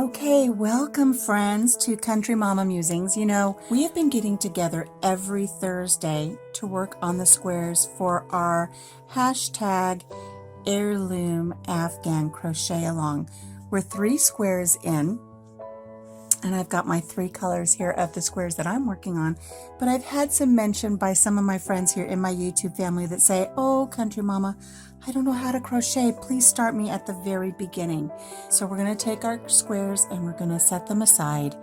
Okay, welcome friends to Country Mama Musings. You know, we have been getting together every Thursday to work on the squares for our hashtag Heirloom Afghan crochet along. We're 3 squares in, and I've got my 3 colors here of the squares that I'm working on, but I've had some mention by some of my friends here in my YouTube family that say, "Oh, Country Mama, I don't know how to crochet. Please start me at the very beginning." So we're going to take our squares and we're going to set them aside,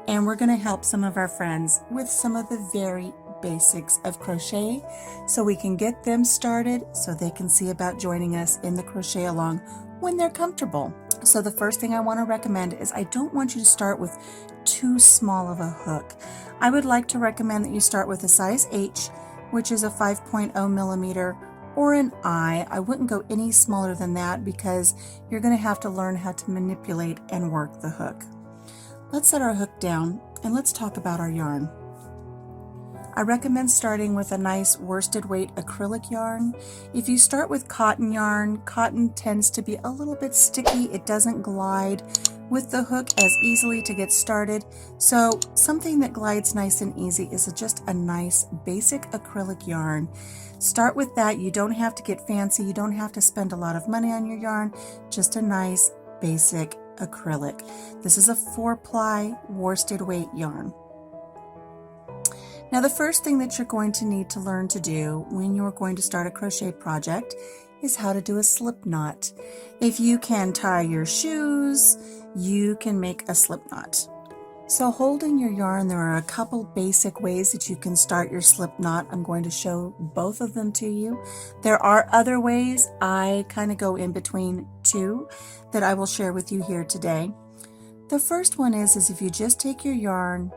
and we're going to help some of our friends with some of the very basics of crochet so we can get them started so they can see about joining us in the crochet along when they're comfortable. So the first thing I want to recommend is I don't want you to start with too small of a hook. I would like to recommend that you start with a size H, which is a 5.0 millimeter, or an I. I wouldn't go any smaller than that because you're going to have to learn how to manipulate and work the hook. Let's set our hook down and let's talk about our yarn. I recommend starting with a nice worsted weight acrylic yarn. If you start with cotton yarn, cotton tends to be a little bit sticky. It doesn't glide with the hook as easily to get started. So something that glides nice and easy is just a nice basic acrylic yarn. Start with that. You don't have to get fancy. You don't have to spend a lot of money on your yarn. Just a nice basic acrylic. This is a 4-ply worsted weight yarn. Now the first thing that you're going to need to learn to do when you're going to start a crochet project is how to do a slip knot. If you can tie your shoes, you can make a slip knot. So holding your yarn, there are a couple basic ways that you can start your slip knot. I'm going to show both of them to you. There are other ways. I kind of go in between two that I will share with you here today. The first one is if you just take your yarn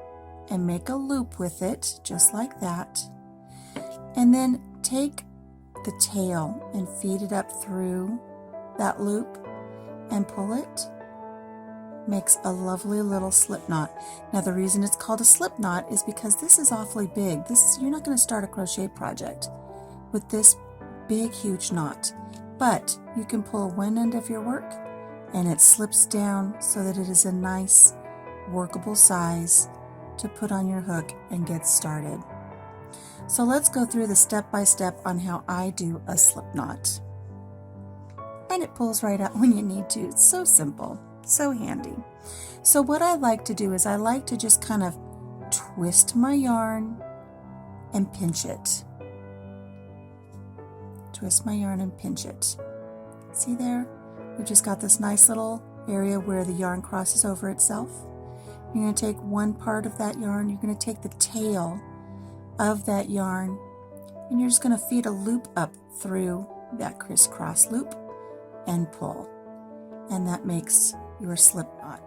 and make a loop with it, just like that, and then take the tail and feed it up through that loop and pull it, makes a lovely little slip knot. Now the reason it's called a slip knot is because this is awfully big. You're not going to start a crochet project with this big huge knot, but you can pull one end of your work and it slips down so that it is a nice workable size to put on your hook and get started. So let's go through the step-by-step on how I do a slip knot. And it pulls right out when you need to. It's so simple, so handy. So what I like to do is I like to just kind of twist my yarn and pinch it. Twist my yarn and pinch it. See there? We've just got this nice little area where the yarn crosses over itself. You're going to take one part of that yarn, you're going to take the tail of that yarn, and you're just going to feed a loop up through that crisscross loop and pull. And that makes your slip knot.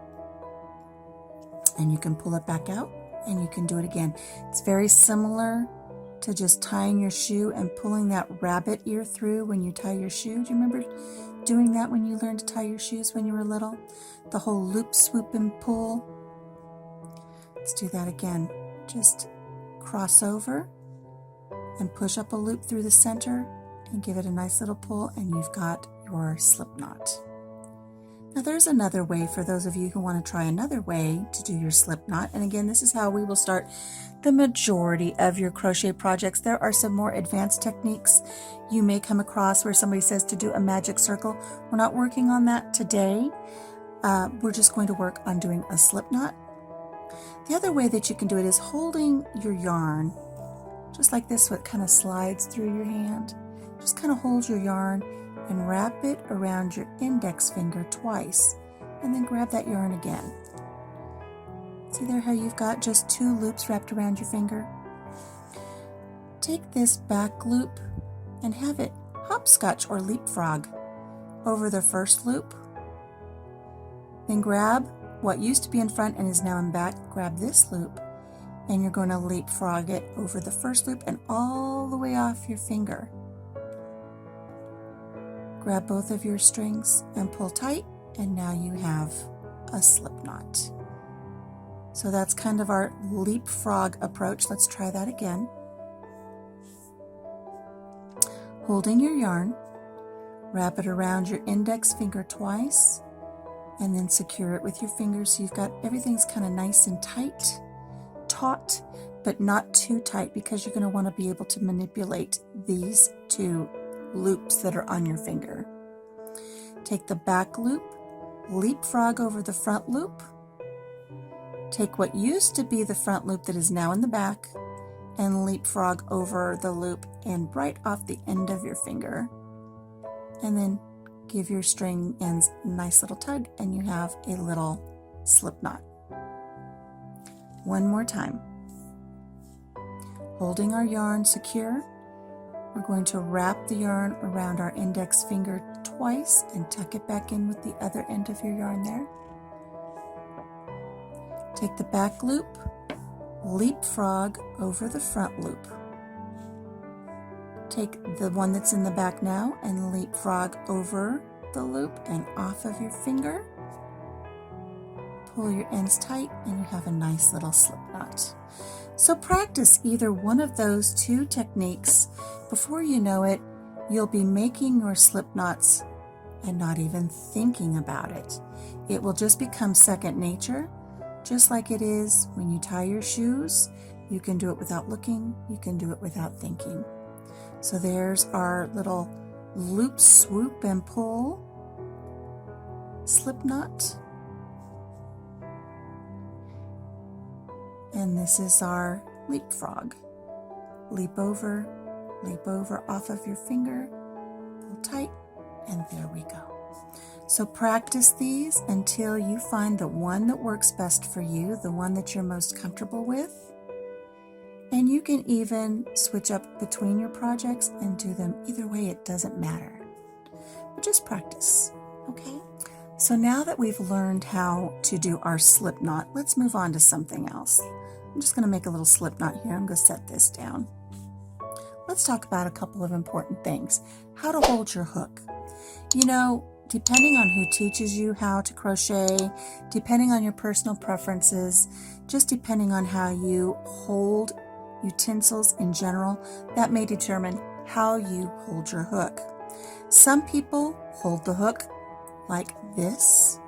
And you can pull it back out and you can do it again. It's very similar to just tying your shoe and pulling that rabbit ear through when you tie your shoe. Do you remember doing that when you learned to tie your shoes when you were little? The whole loop, swoop, and pull. Let's do that again. Just cross over and push up a loop through the center and give it a nice little pull, and you've got your slip knot. Now there's another way for those of you who want to try another way to do your slip knot, and again, this is how we will start the majority of your crochet projects. There are some more advanced techniques you may come across where somebody says to do a magic circle. We're not working on that today. We're just going to work on doing a slip knot. The other way that you can do it is holding your yarn, just like this, so it kind of slides through your hand. Just kind of hold your yarn and wrap it around your index finger twice, and then grab that yarn again. See there how you've got just 2 loops wrapped around your finger? Take this back loop and have it hopscotch or leapfrog over the first loop. Then grab what used to be in front and is now in back, grab this loop, and you're going to leapfrog it over the first loop and all the way off your finger. Grab both of your strings and pull tight, and now you have a slip knot. So that's kind of our leapfrog approach. Let's try that again. Holding your yarn, wrap it around your index finger twice, and then secure it with your fingers so you've got everything's kind of nice and tight, taut, but not too tight because you're going to want to be able to manipulate these two loops that are on your finger. Take the back loop, leapfrog over the front loop, take what used to be the front loop that is now in the back, and leapfrog over the loop and right off the end of your finger, and then give your string ends a nice little tug and you have a little slip knot. One more time. Holding our yarn secure, we're going to wrap the yarn around our index finger twice and tuck it back in with the other end of your yarn there. Take the back loop, leapfrog over the front loop. Take the one that's in the back now and leapfrog over the loop and off of your finger. Pull your ends tight and you have a nice little slip knot. So practice either one of those two techniques. Before you know it, you'll be making your slip knots and not even thinking about it. It will just become second nature, just like it is when you tie your shoes. You can do it without looking, you can do it without thinking. So there's our little loop, swoop, and pull slip knot. And this is our leapfrog. Leap over off of your finger, pull tight, and there we go. So practice these until you find the one that works best for you, the one that you're most comfortable with. And you can even switch up between your projects and do them either way, it doesn't matter. But just practice, okay? So now that we've learned how to do our slip knot, let's move on to something else. I'm just going to make a little slip knot here. I'm going to set this down. Let's talk about a couple of important things. How to hold your hook. You know, depending on who teaches you how to crochet, depending on your personal preferences, just depending on how you hold utensils in general, that may determine how you hold your hook. Some people hold the hook like this,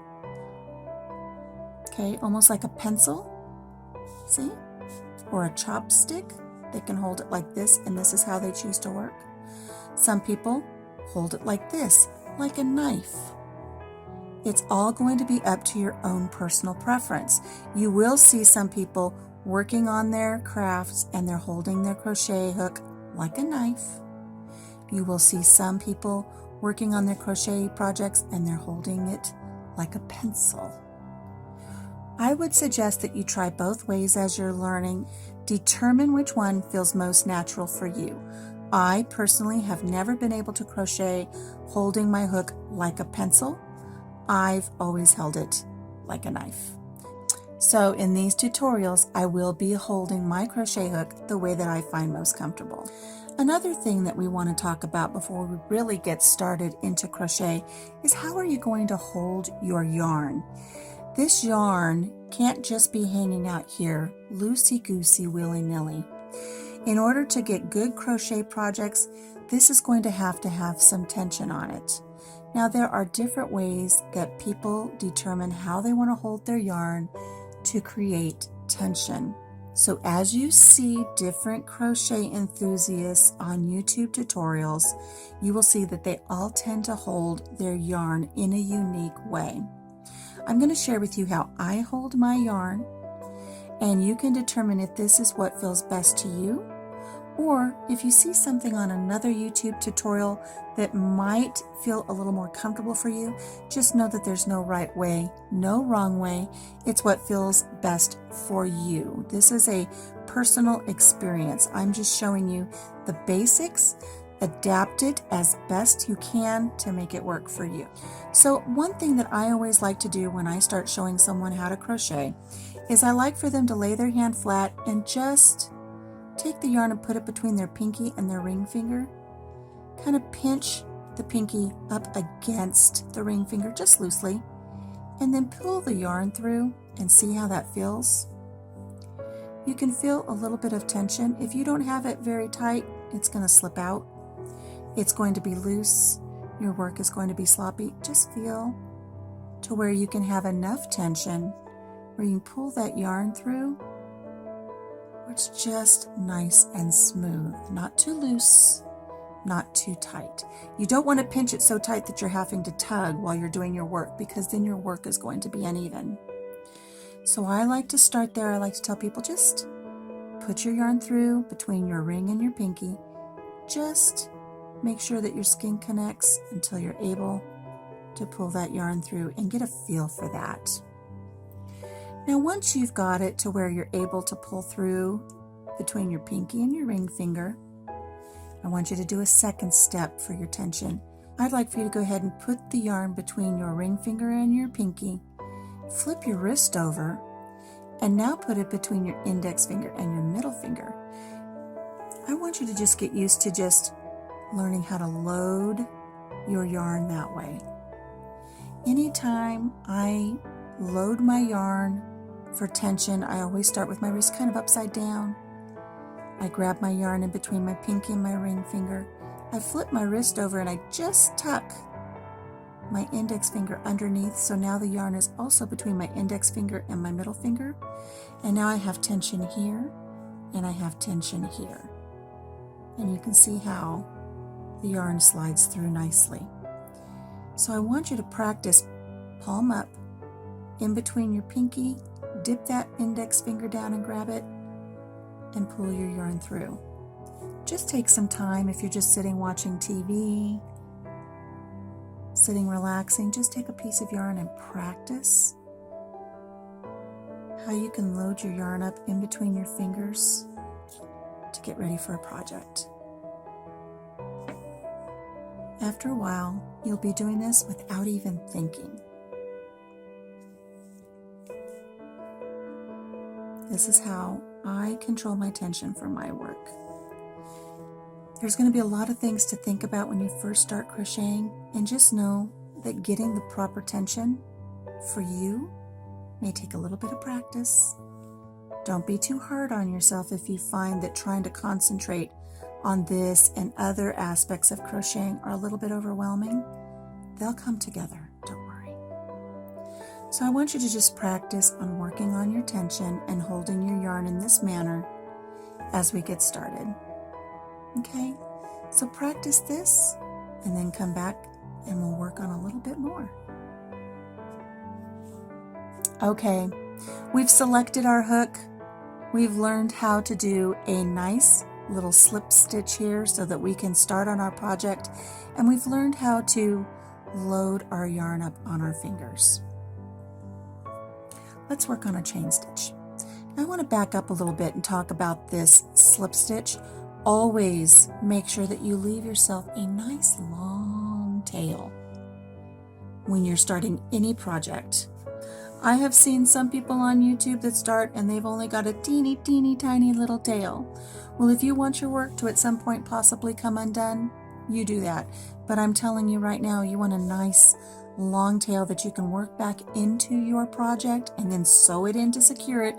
okay, almost like a pencil, see, or a chopstick. They can hold it like this, and this is how they choose to work. Some people hold it like this, like a knife. It's all going to be up to your own personal preference. You will see some people working on their crafts and they're holding their crochet hook like a knife. You will see some people working on their crochet projects and they're holding it like a pencil. I would suggest that you try both ways as you're learning. Determine which one feels most natural for you. I personally have never been able to crochet holding my hook like a pencil. I've always held it like a knife. So in these tutorials, I will be holding my crochet hook the way that I find most comfortable. Another thing that we want to talk about before we really get started into crochet is how are you going to hold your yarn? This yarn can't just be hanging out here loosey-goosey, willy-nilly. In order to get good crochet projects, this is going to have some tension on it. Now there are different ways that people determine how they want to hold their yarn to create tension. So as you see different crochet enthusiasts on YouTube tutorials, you will see that they all tend to hold their yarn in a unique way. I'm going to share with you how I hold my yarn, and you can determine if this is what feels best to you, or if you see something on another YouTube tutorial that might feel a little more comfortable for you, just know that there's no right way, no wrong way. It's what feels best for you. This is a personal experience. I'm just showing you the basics. Adapt it as best you can to make it work for you. So one thing that I always like to do when I start showing someone how to crochet is I like for them to lay their hand flat and just take the yarn and put it between their pinky and their ring finger. Kind of pinch the pinky up against the ring finger just loosely, and then pull the yarn through and see how that feels. You can feel a little bit of tension. If you don't have it very tight, it's going to slip out. It's going to be loose. Your work is going to be sloppy. Just feel to where you can have enough tension where you can pull that yarn through where it's just nice and smooth, not too loose, not too tight. You don't want to pinch it so tight that you're having to tug while you're doing your work, because then your work is going to be uneven. So I like to start there. I like to tell people, just put your yarn through between your ring and your pinky. Just make sure that your skin connects until you're able to pull that yarn through and get a feel for that. Now once you've got it to where you're able to pull through between your pinky and your ring finger, I want you to do a second step for your tension. I'd like for you to go ahead and put the yarn between your ring finger and your pinky, flip your wrist over, and now put it between your index finger and your middle finger. I want you to just get used to just learning how to load your yarn that way. Anytime I load my yarn for tension, I always start with my wrist kind of upside down. I grab my yarn in between my pinky and my ring finger. I flip my wrist over and I just tuck my index finger underneath, so now the yarn is also between my index finger and my middle finger. And now I have tension here and I have tension here. And you can see how the yarn slides through nicely. So I want you to practice palm up in between your pinky, dip that index finger down and grab it, and pull your yarn through. Just take some time. If you're just sitting watching TV, sitting relaxing, just take a piece of yarn and practice how you can load your yarn up in between your fingers to get ready for a project. After a while, you'll be doing this without even thinking. This is how I control my tension for my work. There's going to be a lot of things to think about when you first start crocheting, and just know that getting the proper tension for you may take a little bit of practice. Don't be too hard on yourself if you find that trying to concentrate on this and other aspects of crocheting are a little bit overwhelming. They'll come together, don't worry. So I want you to just practice on working on your tension and holding your yarn in this manner as we get started. Okay, so practice this and then come back and we'll work on a little bit more. Okay, we've selected our hook. We've learned how to do a nice little slip stitch here so that we can start on our project, and we've learned how to load our yarn up on our fingers. Let's work on a chain stitch. I want to back up a little bit and talk about this slip stitch. Always make sure that you leave yourself a nice long tail when you're starting any project. I have seen some people on YouTube that start and they've only got a teeny tiny little tail. Well, if you want your work to at some point possibly come undone, you do that. But I'm telling you right now, you want a nice long tail that you can work back into your project and then sew it in to secure it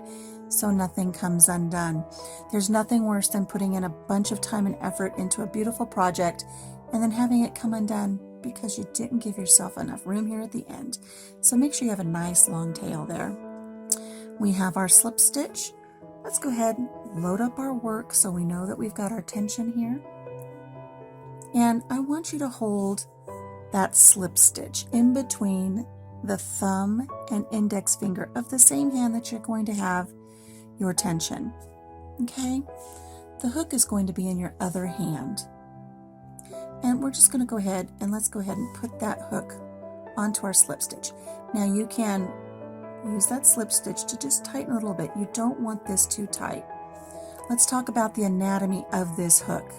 so nothing comes undone. There's nothing worse than putting in a bunch of time and effort into a beautiful project and then having it come undone because you didn't give yourself enough room here at the end. So make sure you have a nice long tail there. We have our slip stitch. Let's go ahead and load up our work so we know that we've got our tension here. And I want you to hold that slip stitch in between the thumb and index finger of the same hand that you're going to have your tension. Okay? The hook is going to be in your other hand. And we're just going to go ahead and let's go ahead and put that hook onto our slip stitch. Now you can use that slip stitch to just tighten a little bit. You don't want this too tight. Let's talk about the anatomy of this hook.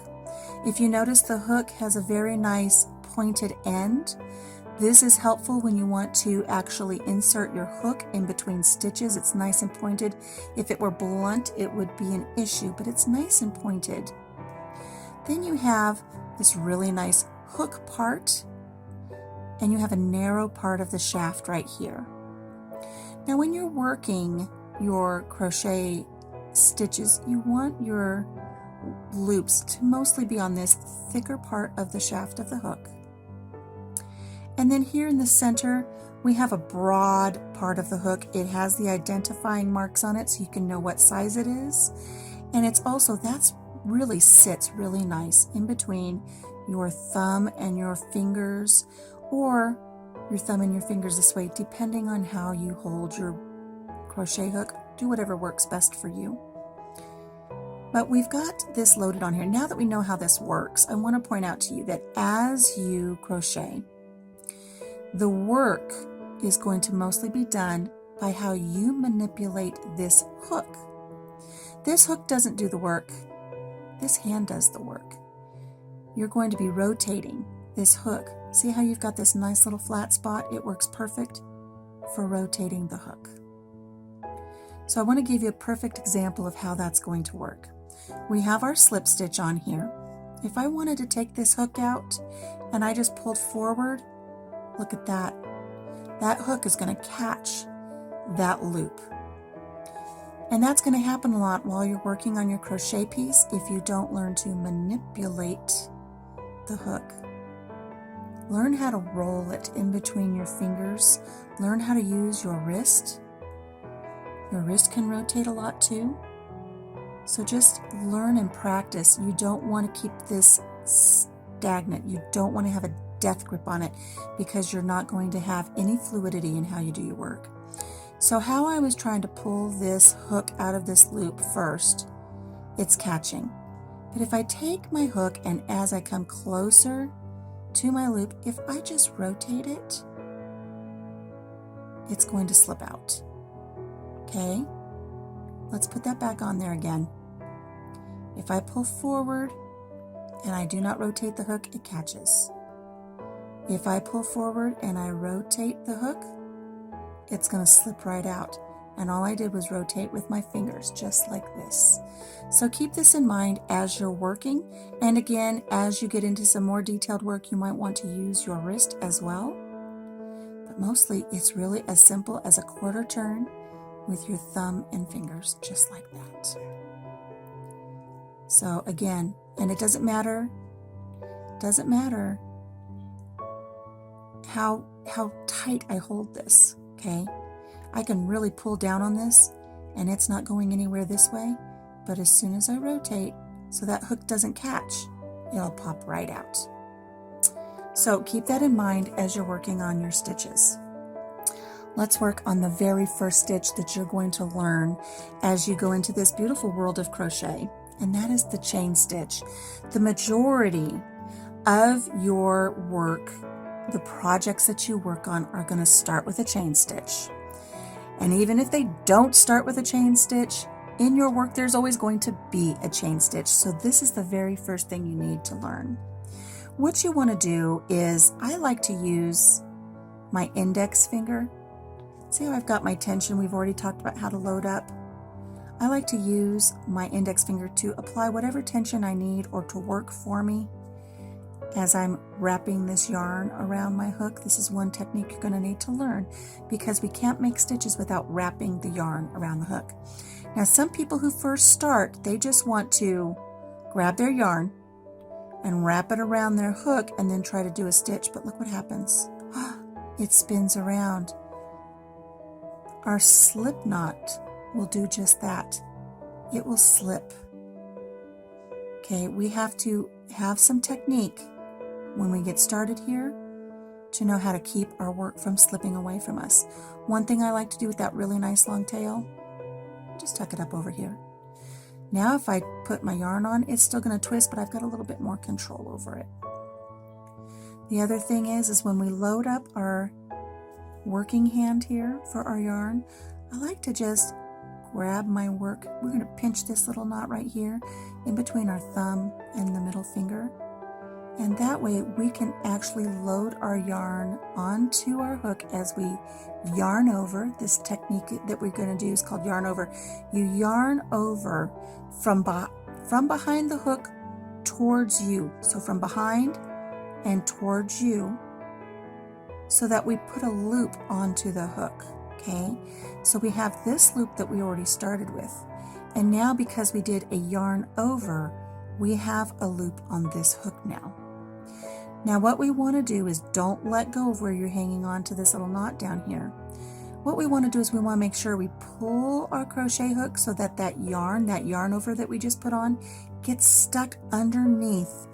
If you notice, the hook has a very nice pointed end. This is helpful when you want to actually insert your hook in between stitches. It's nice and pointed. If it were blunt, it would be an issue, but it's nice and pointed. Then you have this really nice hook part, and you have a narrow part of the shaft right here. Now when you're working your crochet stitches, you want your loops to mostly be on this thicker part of the shaft of the hook. And then here in the center, we have a broad part of the hook. It has the identifying marks on it so you can know what size it is. And it's also, that's really sits really nice in between your thumb and your fingers, or your thumb and your fingers this way, depending on how you hold your crochet hook. Do whatever works best for you. But we've got this loaded on here. Now that we know how this works, I want to point out to you that as you crochet, the work is going to mostly be done by how you manipulate this hook. This hook doesn't do the work. This hand does the work. You're going to be rotating this hook. See how you've got this nice little flat spot? It works perfect for rotating the hook. So I want to give you a perfect example of how that's going to work. We have our slip stitch on here. If I wanted to take this hook out and I just pulled forward, look at that. That hook is going to catch that loop. And that's going to happen a lot while you're working on your crochet piece if you don't learn to manipulate the hook. Learn how to roll it in between your fingers. Learn how to use your wrist. Your wrist can rotate a lot too. So just learn and practice. You don't want to keep this stagnant. You don't want to have a death grip on it because you're not going to have any fluidity in how you do your work. So how I was trying to pull this hook out of this loop first, it's catching. But if I take my hook and as I come closer to my loop, if I just rotate it, it's going to slip out. Okay, let's put that back on there again. If I pull forward and I do not rotate the hook, it catches. If I pull forward and I rotate the hook, it's going to slip right out. And all I did was rotate with my fingers, just like this. So keep this in mind as you're working. And again, as you get into some more detailed work, you might want to use your wrist as well. But mostly, it's really as simple as a quarter turn with your thumb and fingers, just like that. So again, and it doesn't matter how tight I hold this, okay? I can really pull down on this and it's not going anywhere this way, but as soon as I rotate, so that hook doesn't catch, it'll pop right out. So keep that in mind as you're working on your stitches. Let's work on the very first stitch that you're going to learn as you go into this beautiful world of crochet, and that is the chain stitch. The majority of your work, the projects that you work on, are going to start with a chain stitch. And even if they don't start with a chain stitch, in your work there's always going to be a chain stitch. So this is the very first thing you need to learn. What you want to do is, I like to use my index finger. See how I've got my tension? We've already talked about how to load up. I like to use my index finger to apply whatever tension I need or to work for me as I'm wrapping this yarn around my hook. This is one technique you're going to need to learn because we can't make stitches without wrapping the yarn around the hook. Now, some people who first start, they just want to grab their yarn and wrap it around their hook and then try to do a stitch, but look what happens. It spins around. Our slip knot will do just that. It will slip. Okay, we have to have some technique when we get started here to know how to keep our work from slipping away from us. One thing I like to do with that really nice long tail, just tuck it up over here. Now if I put my yarn on, it's still going to twist, but I've got a little bit more control over it. The other thing is when we load up our working hand here for our yarn, I like to just grab my work. We're going to pinch this little knot right here in between our thumb and the middle finger. And that way we can actually load our yarn onto our hook as we yarn over. This technique that we're going to do is called yarn over. You yarn over from behind the hook towards you. So from behind and towards you, so that we put a loop onto the hook. Okay, so we have this loop that we already started with, and now because we did a yarn over, we have a loop on this hook now. Now what we want to do is don't let go of where you're hanging on to this little knot down here. What we want to do is we want to make sure we pull our crochet hook so that that yarn over that we just put on, gets stuck underneath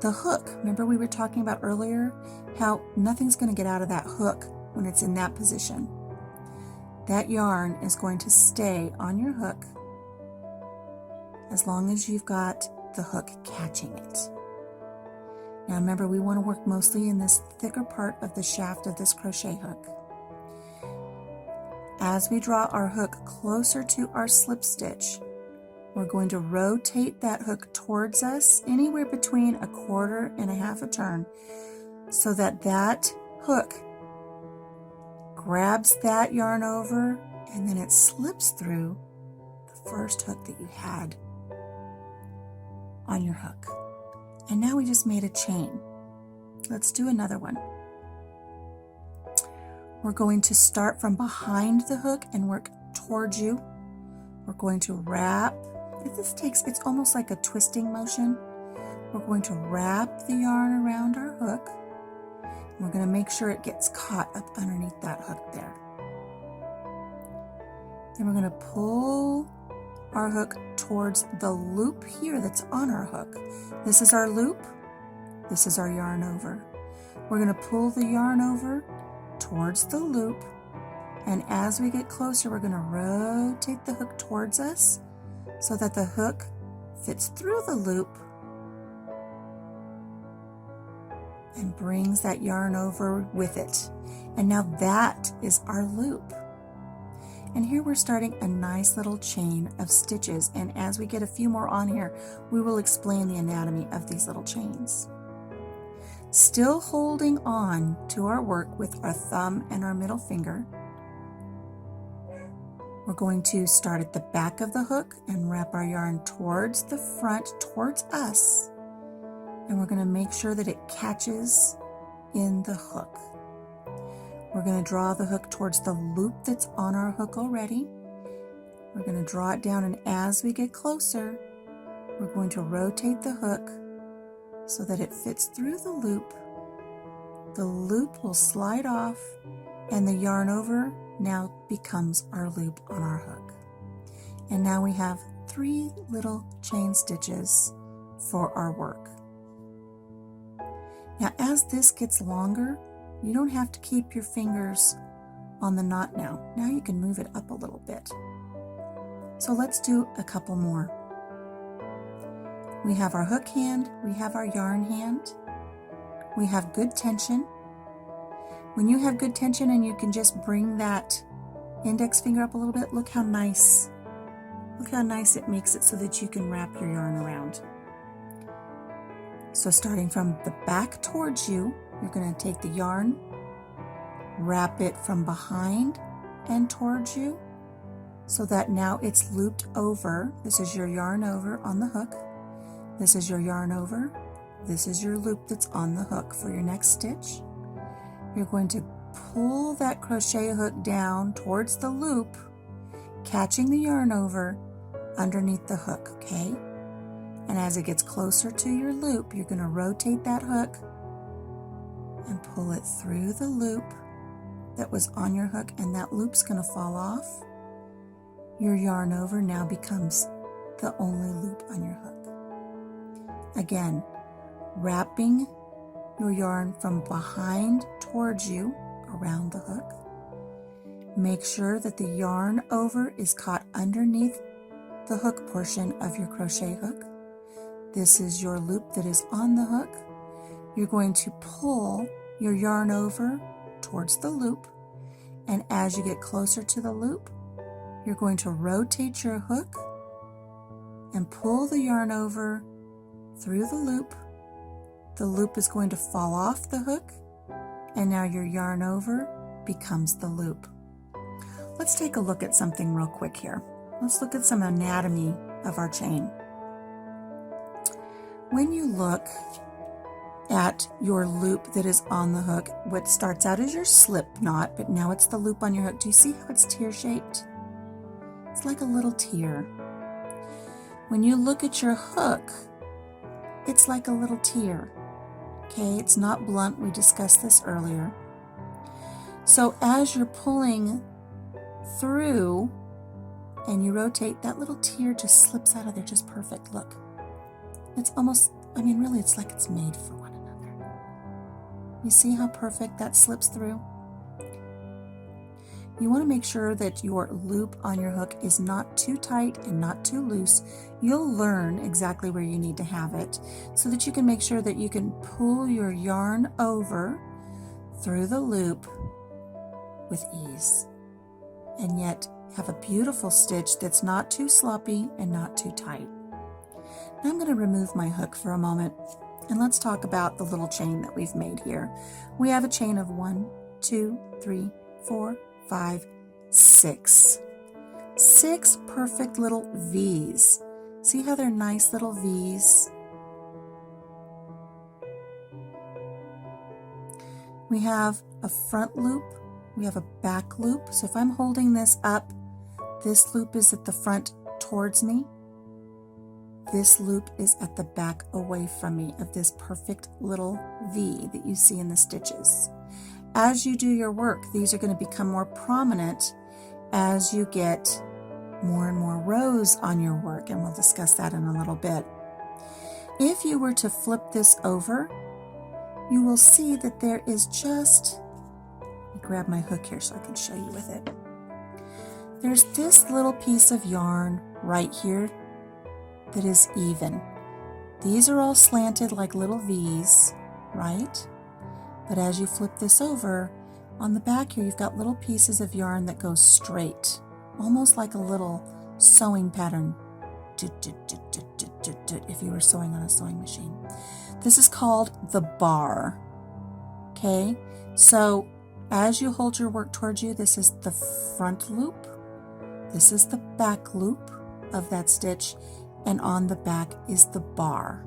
the hook. Remember we were talking about earlier how nothing's going to get out of that hook when it's in that position. That yarn is going to stay on your hook as long as you've got the hook catching it. Now remember, we want to work mostly in this thicker part of the shaft of this crochet hook. As we draw our hook closer to our slip stitch, we're going to rotate that hook towards us anywhere between 1/4 and 1/2 a turn so that that hook grabs that yarn over and then it slips through the first hook that you had on your hook. And now we just made a chain. Let's do another one. We're going to start from behind the hook and work towards you. We're going to wrap. It's almost like a twisting motion. We're going to wrap the yarn around our hook. We're going to make sure it gets caught up underneath that hook there. Then we're going to pull our hook towards the loop here that's on our hook. This is our loop. This is our yarn over. We're going to pull the yarn over towards the loop, and as we get closer, we're going to rotate the hook towards us so that the hook fits through the loop and brings that yarn over with it. And now that is our loop. And here we're starting a nice little chain of stitches, and as we get a few more on here, we will explain the anatomy of these little chains. Still holding on to our work with our thumb and our middle finger, we're going to start at the back of the hook and wrap our yarn towards the front, towards us, and we're going to make sure that it catches in the hook. We're going to draw the hook towards the loop that's on our hook already. We're going to draw it down, and as we get closer, we're going to rotate the hook so that it fits through the loop. The loop will slide off, and the yarn over now becomes our loop on our hook. And now we have 3 little chain stitches for our work. Now as this gets longer, you don't have to keep your fingers on the knot now. Now you can move it up a little bit. So let's do a couple more. We have our hook hand, we have our yarn hand, we have good tension. When you have good tension and you can just bring that index finger up a little bit, look how nice it makes it so that you can wrap your yarn around. So starting from the back towards you, you're going to take the yarn, wrap it from behind and towards you so that now it's looped over. This is your yarn over on the hook. This is your yarn over. This is your loop that's on the hook for your next stitch. You're going to pull that crochet hook down towards the loop, catching the yarn over underneath the hook, okay? And as it gets closer to your loop, you're going to rotate that hook and pull it through the loop that was on your hook, and that loop's going to fall off. Your yarn over now becomes the only loop on your hook. Again, wrapping your yarn from behind towards you around the hook. Make sure that the yarn over is caught underneath the hook portion of your crochet hook. This is your loop that is on the hook. You're going to pull your yarn over towards the loop, and as you get closer to the loop, you're going to rotate your hook and pull the yarn over through the loop. The loop is going to fall off the hook, and now your yarn over becomes the loop. Let's take a look at something real quick here. Let's look at some anatomy of our chain. When you look at your loop that is on the hook, what starts out as your slip knot, but now it's the loop on your hook. Do you see how it's tear-shaped? It's like a little tear. When you look at your hook, it's like a little tear. Okay, it's not blunt. We discussed this earlier. So as you're pulling through and you rotate, that little tear just slips out of there just perfect. Look, it's almost, I mean, really, it's like it's made for one another. You see how perfect that slips through? You want to make sure that your loop on your hook is not too tight and not too loose. You'll learn exactly where you need to have it so that you can make sure that you can pull your yarn over through the loop with ease and yet have a beautiful stitch that's not too sloppy and not too tight. Now I'm going to remove my hook for a moment and let's talk about the little chain that we've made here. We have a chain of 1, 2, 3, 4, 5, 6. 6 perfect little V's. See how they're nice little V's? We have a front loop, we have a back loop. So if I'm holding this up, this loop is at the front towards me. This loop is at the back away from me of this perfect little V that you see in the stitches. As you do your work, these are going to become more prominent as you get more and more rows on your work, and we'll discuss that in a little bit. If you were to flip this over, you will see that there is just, let me grab my hook here so I can show you with it. There's this little piece of yarn right here that is even. These are all slanted like little V's, right? But as you flip this over, on the back here, you've got little pieces of yarn that go straight, almost like a little sewing pattern, if you were sewing on a sewing machine. This is called the bar, okay? So as you hold your work towards you, this is the front loop, this is the back loop of that stitch, and on the back is the bar.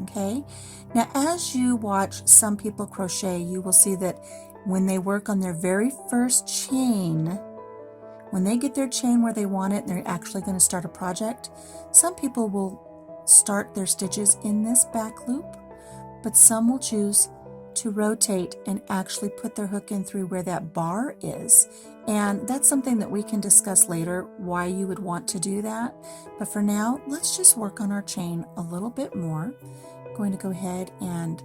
Okay, now as you watch some people crochet, you will see that when they work on their very first chain, when they get their chain where they want it and they're actually going to start a project, some people will start their stitches in this back loop, but some will choose to rotate and actually put their hook in through where that bar is. And that's something that we can discuss later, why you would want to do that. But for now, let's just work on our chain a little bit more. I'm going to go ahead and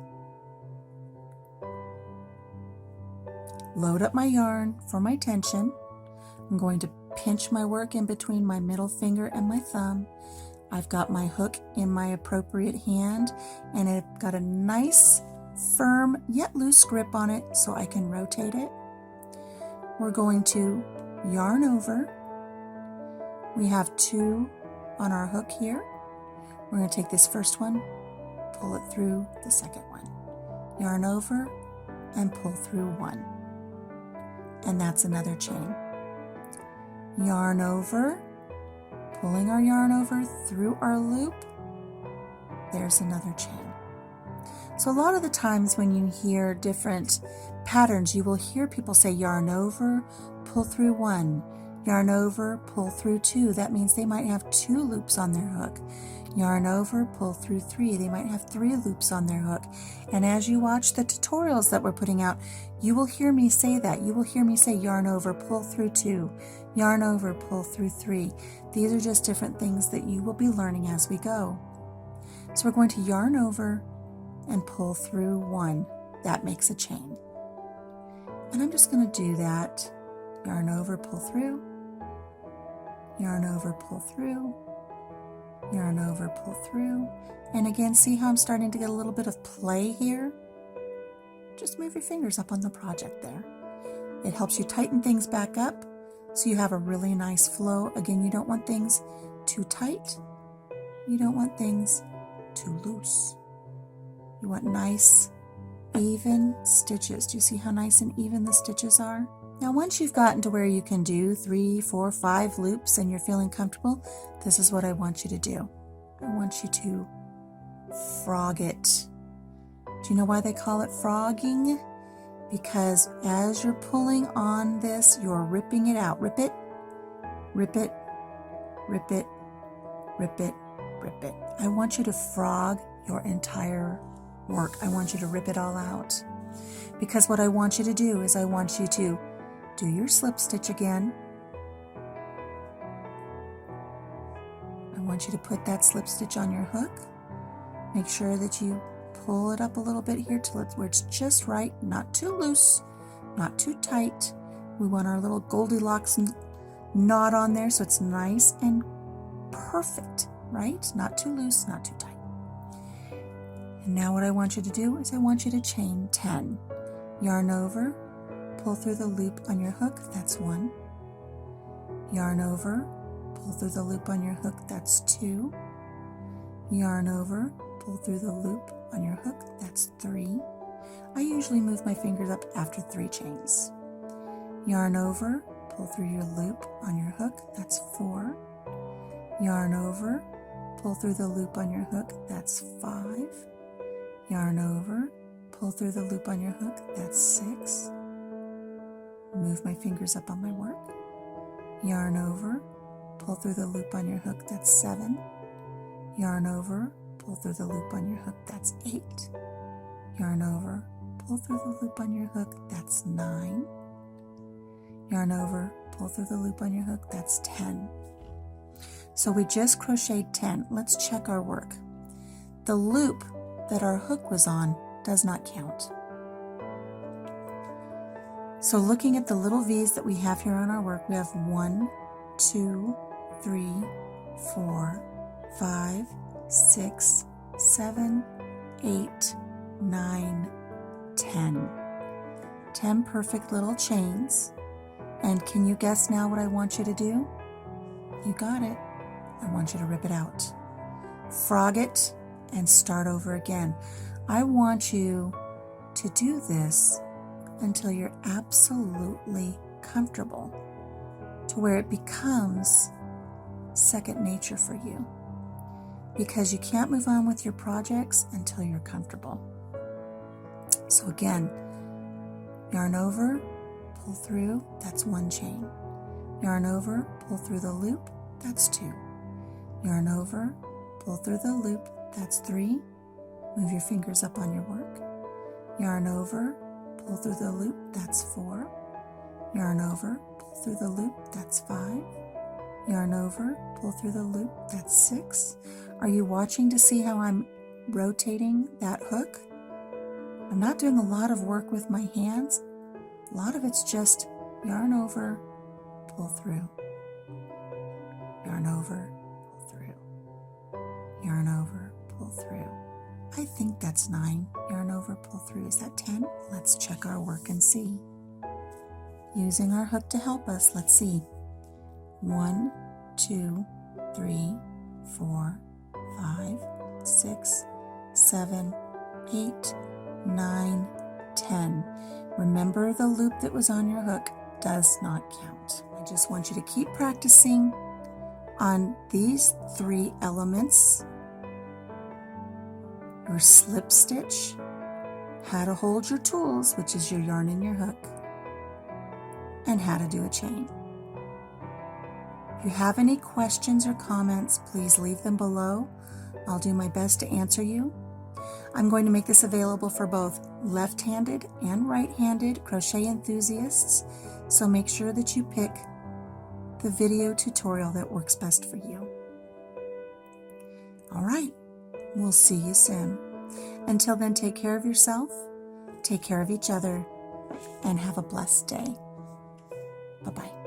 load up my yarn for my tension. I'm going to pinch my work in between my middle finger and my thumb. I've got my hook in my appropriate hand, and I've got a nice, firm yet loose grip on it so I can rotate it. We're going to yarn over. We have 2 on our hook here. We're going to take this first one, pull it through the second one, yarn over and pull through 1, and that's another chain. Yarn over, pulling our yarn over through our loop, there's another chain. So a lot of the times when you hear different patterns, you will hear people say yarn over, pull through 1, yarn over, pull through 2. That means they might have 2 loops on their hook. Yarn over, pull through 3. They might have 3 loops on their hook. And as you watch the tutorials that we're putting out, you will hear me say that. You will hear me say yarn over, pull through 2, yarn over, pull through 3. These are just different things that you will be learning as we go. So we're going to yarn over and pull through 1. That makes a chain. And I'm just going to do that. Yarn over, pull through, yarn over, pull through, yarn over, pull through. And again, see how I'm starting to get a little bit of play here? Just move your fingers up on the project there. It helps you tighten things back up so you have a really nice flow. Again, you don't want things too tight. You don't want things too loose. You want nice, even stitches. Do you see how nice and even the stitches are? Now, once you've gotten to where you can do 3, 4, 5 loops and you're feeling comfortable, this is what I want you to do. I want you to frog it. Do you know why they call it frogging? Because as you're pulling on this, you're ripping it out. Rip it, rip it, rip it, rip it, rip it. I want you to frog your entire work. I want you to rip it all out. Because what I want you to do is I want you to do your slip stitch again. I want you to put that slip stitch on your hook. Make sure that you pull it up a little bit here till it's where it's just right, not too loose, not too tight. We want our little Goldilocks knot on there so it's nice and perfect, right? Not too loose, not too tight. And now what I want you to do is I want you to chain 10. Yarn over, pull through the loop on your hook, that's 1. Yarn over, pull through the loop on your hook, that's 2. Yarn over, pull through the loop on your hook, that's 3. I usually move my fingers up after 3 chains. Yarn over, pull through your loop on your hook, that's 4. Yarn over, pull through the loop on your hook, that's 5. Yarn over, pull through the loop on your hook, that's 6. Move my fingers up on my work. Yarn over, pull through the loop on your hook, that's 7. Yarn over, pull through the loop on your hook, that's 8. Yarn over, pull through the loop on your hook, that's 9. Yarn over, pull through the loop on your hook, that's 10. So we just crocheted 10. Let's check our work. The loop that our hook was on does not count. So looking at the little V's that we have here on our work, we have 1, 2, 3, 4, 5, 6, 7, 8, 9, 10. 10 perfect little chains. And can you guess now what I want you to do? You got it. I want you to rip it out. Frog it and start over again. I want you to do this until you're absolutely comfortable, to where it becomes second nature for you. Because you can't move on with your projects until you're comfortable. So again, yarn over, pull through, that's 1 chain. Yarn over, pull through the loop, that's 2. Yarn over, pull through the loop, that's 3. Move your fingers up on your work. Yarn over, pull through the loop, that's 4. Yarn over, pull through the loop, that's 5. Yarn over, pull through the loop, that's 6. Are you watching to see how I'm rotating that hook? I'm not doing a lot of work with my hands. A lot of it's just yarn over, pull through. Yarn over, pull through. Yarn over, pull through. I think that's 9. Yarn over, pull through. Is that 10? Let's check our work and see. Using our hook to help us, let's see. 1, 2, 3, 4, 5, 6, 7, 8, 9, 10. Remember, the loop that was on your hook does not count. I just want you to keep practicing on these 3 elements. Your slip stitch, how to hold your tools, which is your yarn and your hook, and how to do a chain. If you have any questions or comments, please leave them below. I'll do my best to answer you. I'm going to make this available for both left-handed and right-handed crochet enthusiasts, so make sure that you pick the video tutorial that works best for you. All right, we'll see you soon. Until then, take care of yourself, take care of each other, and have a blessed day. Bye-bye.